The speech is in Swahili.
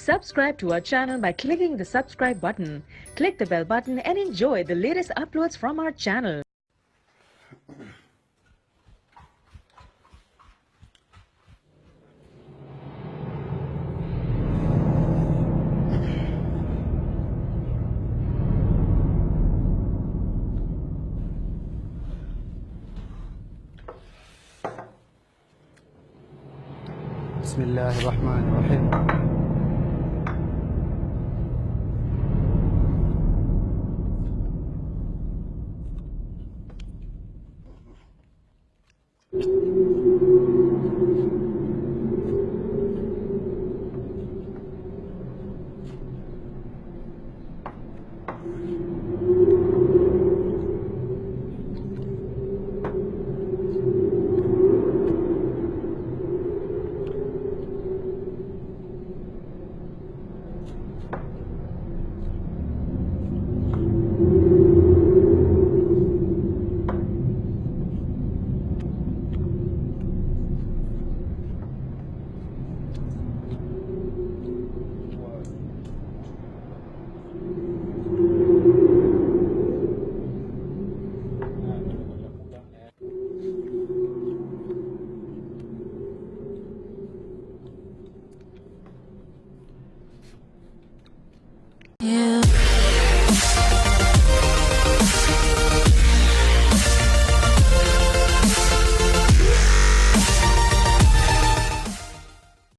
Subscribe to our channel by clicking the subscribe button. Click the bell button and enjoy the latest uploads from our channel. بسم الله الرحمن الرحيم.